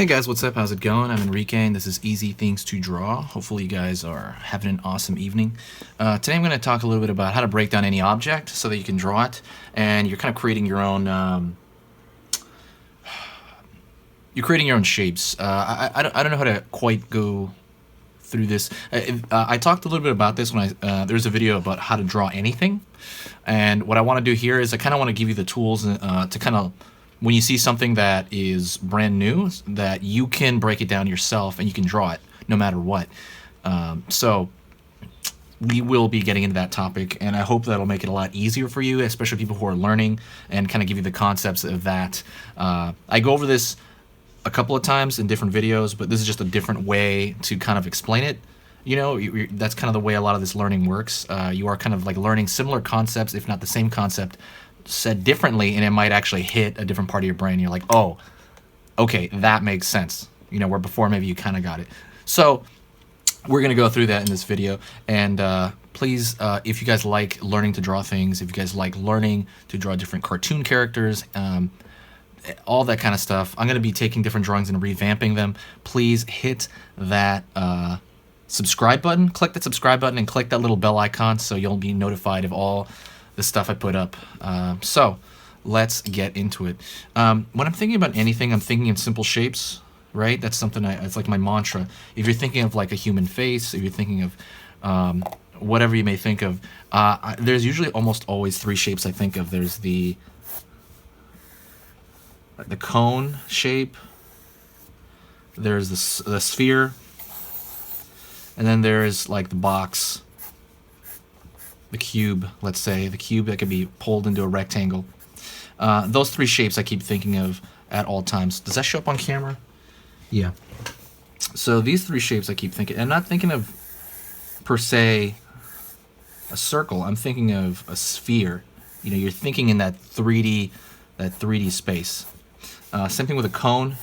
Hey guys, what's up? How's it going? I'm Enrique and this is Easy Things to Draw. Hopefully you guys are having an awesome evening. Today I'm going to talk a little bit about how to break down any object so that you can draw it, and you're kind of creating your own shapes. I don't know how to quite go through this. I talked a little bit about this when there's a video about how to draw anything, and what I want to do here is I kind of want to give you the tools to kind of, when you see something that is brand new, that you can break it down yourself and you can draw it no matter what. So we will be getting into that topic, and I hope that'll make it a lot easier for you, especially people who are learning, and kind of give you the concepts of that. I go over this a couple of times in different videos, but this is just a different way to kind of explain it. You know, that's kind of the way a lot of this learning works. You are kind of like learning similar concepts, if not the same concept, said differently, and it might actually hit a different part of your brain. You're like, oh, okay, that makes sense. You know, where before maybe you kind of got it. So we're gonna go through that in this video, and please, if you guys like learning to draw things, if you guys like learning to draw different cartoon characters, all that kind of stuff, I'm gonna be taking different drawings and revamping them. Please hit that subscribe button, click that subscribe button, and click that little bell icon so you'll be notified of all the stuff I put up. So let's get into it. When I'm thinking about anything, I'm thinking in simple shapes, right? That's something it's like my mantra. If you're thinking of like a human face, if you're thinking of whatever you may think of, there's usually almost always three shapes I think of. There's the cone shape, there's the sphere, and then there's like the box, the cube, let's say, the cube that could be pulled into a rectangle. Those three shapes I keep thinking of at all times. Does that show up on camera? Yeah. So these three shapes I keep thinking. I'm not thinking of, per se, a circle. I'm thinking of a sphere. You know, you're thinking in that 3D space. Same thing with a cone.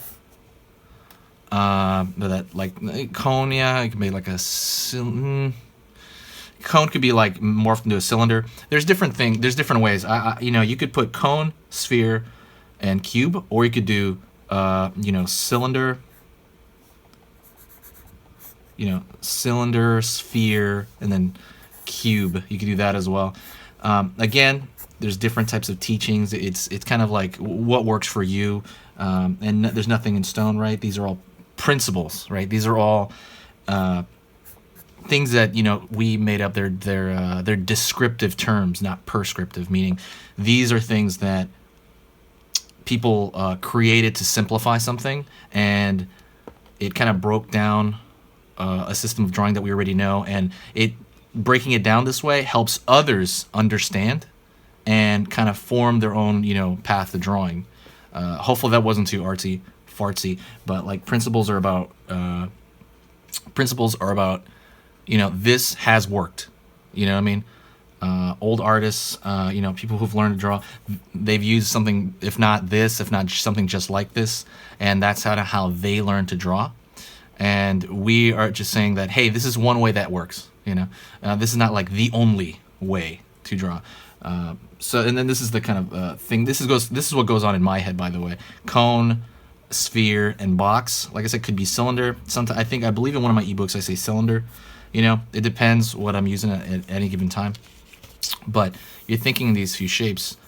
That like cone, yeah, it can be like a cone could be like morphed into a cylinder. There's different ways. You know, you could put cone, sphere, and cube, or you could do you know, cylinder, sphere, and then cube. You could do that as well. Again, there's different types of teachings. It's kind of like what works for you, and there's nothing in stone, right? These are all principles, right? These are all things that, you know, we made up. They're descriptive terms, not prescriptive, meaning these are things that people created to simplify something, and it kind of broke down a system of drawing that we already know, and breaking it down this way helps others understand and kind of form their own, you know, path to drawing. Hopefully that wasn't too artsy fartsy, but like principles are about you know, this has worked. You know what I mean? Old artists, you know, people who've learned to draw, they've used something, if not something just like this, and that's how they learn to draw. And we are just saying that, hey, this is one way that works. You know, this is not like the only way to draw. So, and then this is the kind of thing. This is what goes on in my head, by the way. Cone, sphere, and box. Like I said, could be cylinder. Sometimes I believe in one of my ebooks I say cylinder. You know, it depends what I'm using at any given time. But you're thinking these few shapes.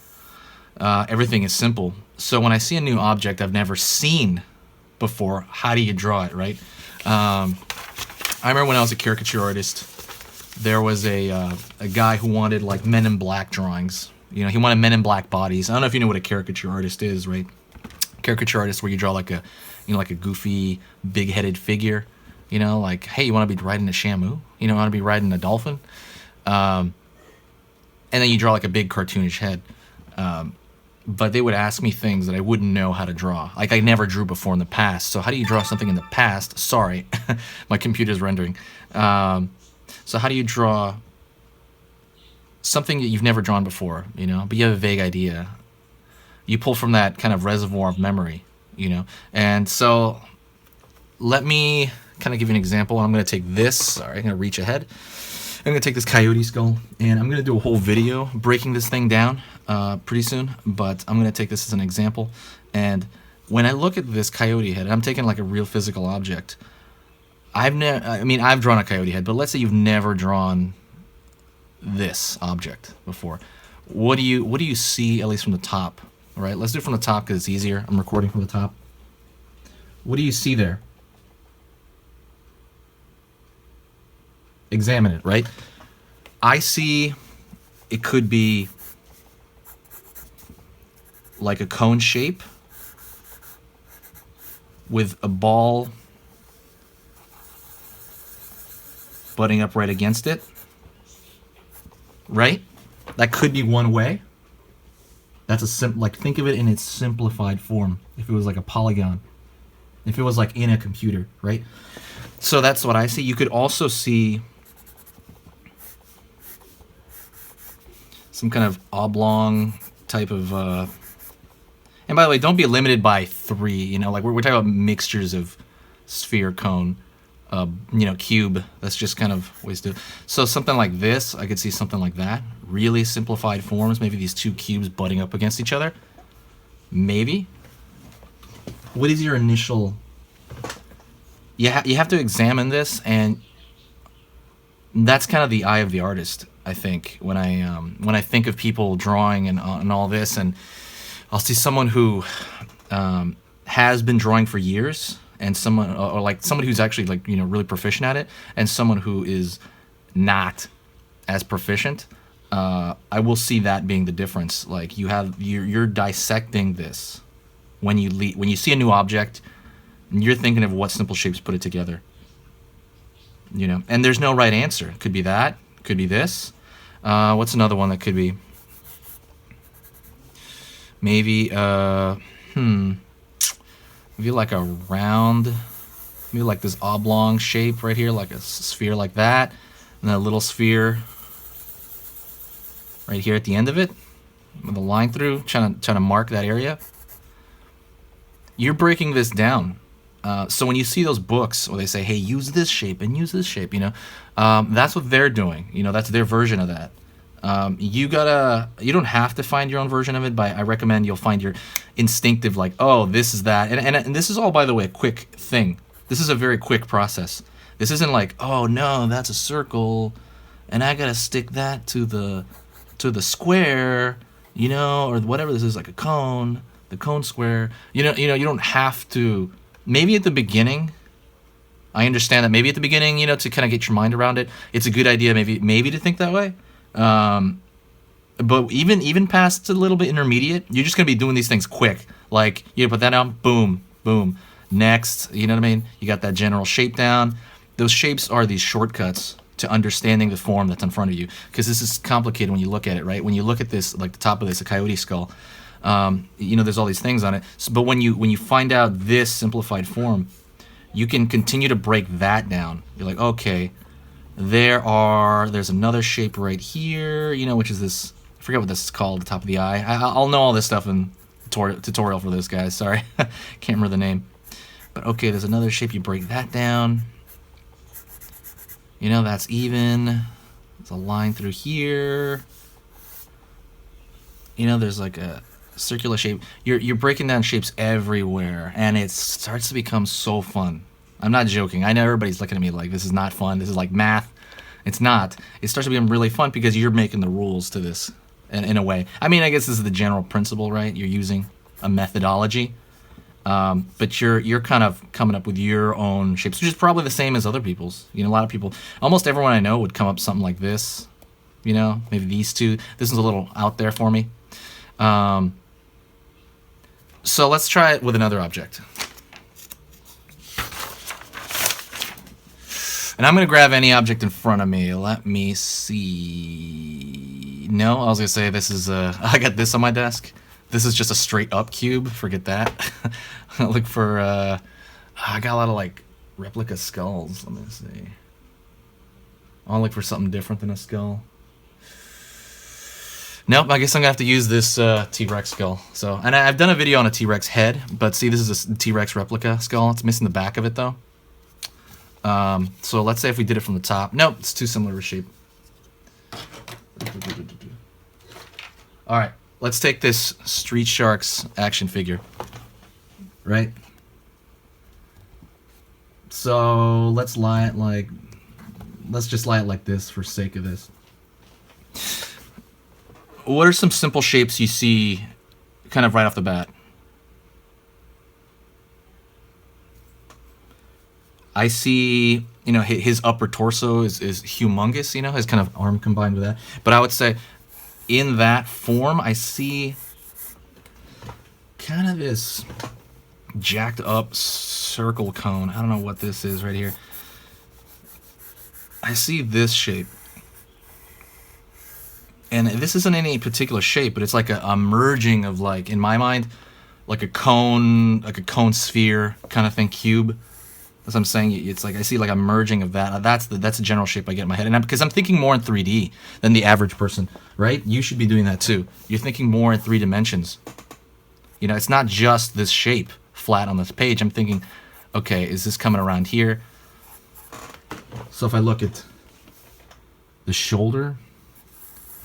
Everything is simple. So when I see a new object I've never seen before, how do you draw it, right? I remember when I was a caricature artist, there was a guy who wanted like Men in Black drawings. You know, he wanted Men in Black bodies. I don't know if you know what a caricature artist is, right? Caricature artist, where you draw like a, you know, like a goofy, big-headed figure. You know, like, hey, you want to be riding a Shamu? You know, want to be riding a dolphin? And then you draw like a big cartoonish head. But they would ask me things that I wouldn't know how to draw. Like I never drew before in the past. So how do you draw something in the past? Sorry, my computer's rendering. So how do you draw something that you've never drawn before, you know, but you have a vague idea? You pull from that kind of reservoir of memory, you know? And so let me kind of give you an example. I'm going to take this. Sorry, I'm going to reach ahead. I'm going to take this coyote skull, and I'm going to do a whole video breaking this thing down pretty soon, but I'm going to take this as an example. And when I look at this coyote head, I'm taking like a real physical object. I mean, I've drawn a coyote head, but let's say you've never drawn this object before. What do you see, at least from the top? All right, let's do it from the top because it's easier. I'm recording from the top. What do you see there? Examine it, right? I see it could be like a cone shape with a ball butting up right against it, right? That could be one way. That's like, think of it in its simplified form. If it was like a polygon, if it was like in a computer, right? So that's what I see. You could also see some kind of oblong type of, and by the way, don't be limited by 3, you know, like we're talking about mixtures of sphere, cone, you know, cube. That's just kind of ways to, so something like this, I could see something like that. Really simplified forms, maybe these 2 cubes butting up against each other. Maybe. What is your initial, you have to examine this, and that's kind of the eye of the artist, I think, when I think of people drawing and all this, and I'll see someone who has been drawing for years, and someone, or like someone who's actually, like, you know, really proficient at it, and someone who is not as proficient. I will see that being the difference. Like, you're dissecting this when you see a new object, and you're thinking of what simple shapes put it together. You know, and there's no right answer. It could be that, could be this. What's another one that could be? Maybe maybe like a round, maybe like this oblong shape right here, like a sphere like that, and then a little sphere right here at the end of it, with a line through, trying to mark that area. You're breaking this down. So when you see those books where they say, hey, use this shape and use this shape, you know, that's what they're doing. You know, that's their version of that. You don't have to find your own version of it, but I recommend you'll find your instinctive, like, oh, this is that. And this is all, by the way, a quick thing. This is a very quick process. This isn't like, oh, no, that's a circle, and I got to stick that to the square, you know, or whatever this is, like a cone, the cone square. You know, you don't have to. Maybe at the beginning, I understand that maybe at the beginning, you know, to kind of get your mind around it, it's a good idea maybe to think that way. But even past a little bit intermediate, you're just gonna be doing these things quick. Like, you put that down, boom, boom. Next, you know what I mean? You got that general shape down. Those shapes are these shortcuts to understanding the form that's in front of you. Because this is complicated when you look at it, right? When you look at this, like the top of this, a coyote skull, you know, there's all these things on it. So, but when you find out this simplified form, you can continue to break that down. You're like, okay, there's another shape right here, you know, which is this, I forget what this is called, the top of the eye. I'll know all this stuff in tutorial for this, guys. Sorry, can't remember the name. But okay, there's another shape. You break that down. You know, that's even. There's a line through here. You know, there's like a circular shape. You're breaking down shapes everywhere, and it starts to become so fun. I'm not joking. I know everybody's looking at me like this is not fun. This is like math. It's not. It starts to become really fun because you're making the rules to this in a way. I mean, I guess this is the general principle, right? You're using a methodology, but you're kind of coming up with your own shapes, which is probably the same as other people's. You know, a lot of people, almost everyone I know would come up with something like this. You know, maybe these two. This is a little out there for me. So let's try it with another object. And I'm going to grab any object in front of me. Let me see. No, I was going to say this is I got this on my desk. This is just a straight up cube. Forget that. Look for, I got a lot of like replica skulls. Let me see. I'll look for something different than a skull. Nope, I guess I'm going to have to use this T-Rex skull. So, and I've done a video on a T-Rex head, but see, this is a T-Rex replica skull. It's missing the back of it though. So let's say if we did it from the top. Nope, it's too similar of a shape. Alright, let's take this Street Sharks action figure. right? So let's lie it like, let's just lie it like this for sake of this. What are some simple shapes you see kind of right off the bat? I see, you know, his upper torso is humongous, you know, his kind of arm combined with that. But I would say in that form, I see kind of this jacked up circle cone. I don't know what this is right here. I see this shape. And this isn't any particular shape, but it's like a merging of, like, in my mind, like a cone sphere kind of thing, cube. As I'm saying, it's like I see like a merging of that. That's the general shape I get in my head, and because I'm thinking more in 3D than the average person, right? You should be doing that too. You're thinking more in 3 dimensions. You know, it's not just this shape flat on this page. I'm thinking, okay, is this coming around here? So if I look at the shoulder,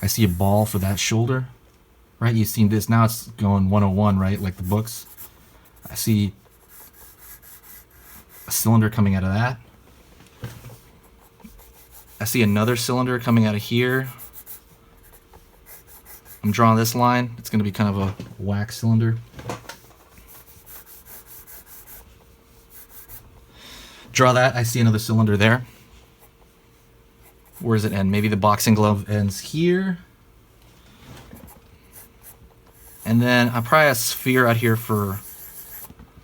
I see a ball for that shoulder, right? You've seen this. Now it's going 101, right? Like the books. I see a cylinder coming out of that. I see another cylinder coming out of here. I'm drawing this line. It's going to be kind of a wax cylinder. Draw that. I see another cylinder there. Where does it end? Maybe the boxing glove ends here. And then I probably have a sphere out here for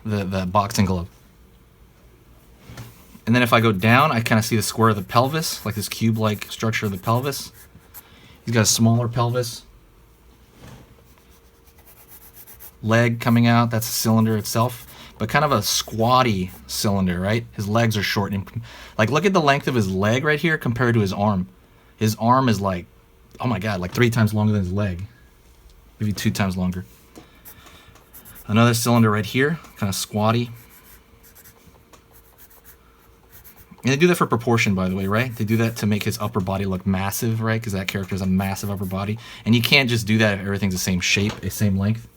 the boxing glove. And then if I go down, I kind of see the square of the pelvis, like this cube-like structure of the pelvis. He's got a smaller pelvis. Leg coming out, that's a cylinder itself, but kind of a squatty cylinder, right? His legs are short. Like, look at the length of his leg right here compared to his arm. His arm is like, oh my God, like 3 times longer than his leg. Maybe 2 times longer. Another cylinder right here, kind of squatty. And they do that for proportion, by the way, right? They do that to make his upper body look massive, right? Because that character has a massive upper body. And you can't just do that if everything's the same shape, the same length.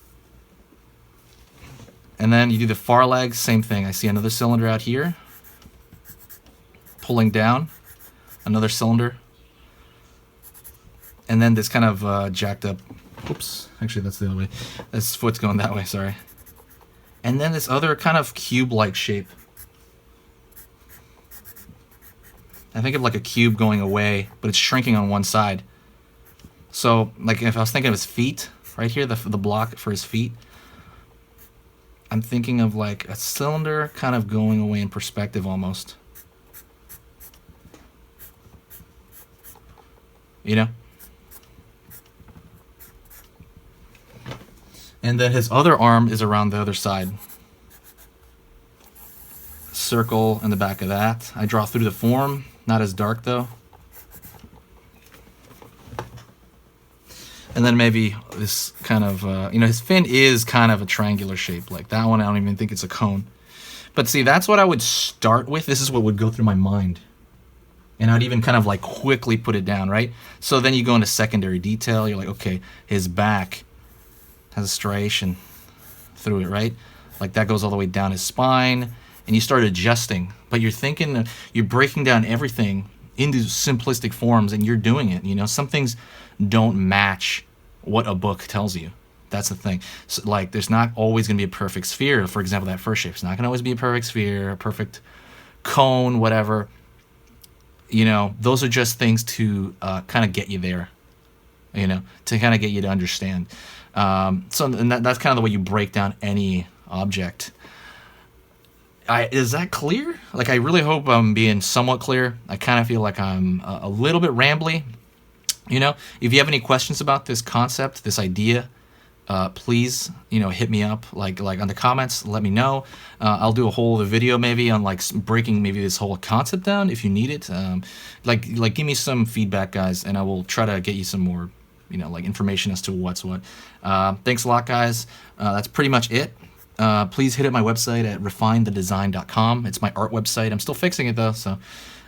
And then you do the far leg, same thing. I see another cylinder out here. Pulling down. Another cylinder. And then this kind of jacked up... Oops, actually that's the other way. This foot's going that way, sorry. And then this other kind of cube-like shape. I think of like a cube going away, but it's shrinking on one side. So, like if I was thinking of his feet, right here, the block for his feet, I'm thinking of like a cylinder kind of going away in perspective almost. You know? And then his other arm is around the other side. Circle in the back of that. I draw through the form. Not as dark though. And then maybe this kind of, you know, his fin is kind of a triangular shape. Like that one, I don't even think it's a cone. But see, that's what I would start with. This is what would go through my mind. And I'd even kind of like quickly put it down, right? So then you go into secondary detail. You're like, okay, his back has a striation through it, right? Like that goes all the way down his spine. And you start adjusting, but you're thinking, you're breaking down everything into simplistic forms, and you're doing it. You know, some things don't match what a book tells you. That's the thing. So, like, there's not always going to be a perfect sphere. For example, that first shape. It's not going to always be a perfect sphere, a perfect cone, whatever. You know, those are just things to kind of get you there. You know, to kind of get you to understand. So and that's kind of the way you break down any object. Is that clear? Like, I really hope I'm being somewhat clear. I kind of feel like I'm a little bit rambly. You know, if you have any questions about this concept, this idea, please, you know, hit me up. Like on the comments, let me know. I'll do a whole other video maybe on like breaking maybe this whole concept down if you need it. Like give me some feedback, guys, and I will try to get you some more, you know, like information as to what's what. Thanks a lot, guys. That's pretty much it. Please hit up my website at refinethedesign.com. It's my art website. I'm still fixing it though, so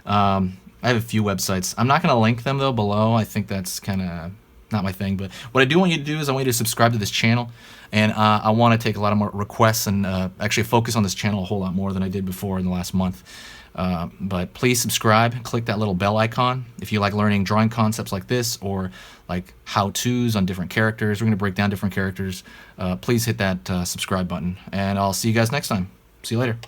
I have a few websites. I'm not going to link them though below. I think that's kind of not my thing. But what I do want you to do is I want you to subscribe to this channel, and I want to take a lot of more requests and actually focus on this channel a whole lot more than I did before in the last month. But please subscribe, click that little bell icon if you like learning drawing concepts like this, or like how-tos on different characters. We're going to break down different characters. Please hit that subscribe button, and I'll see you guys next time. See you later.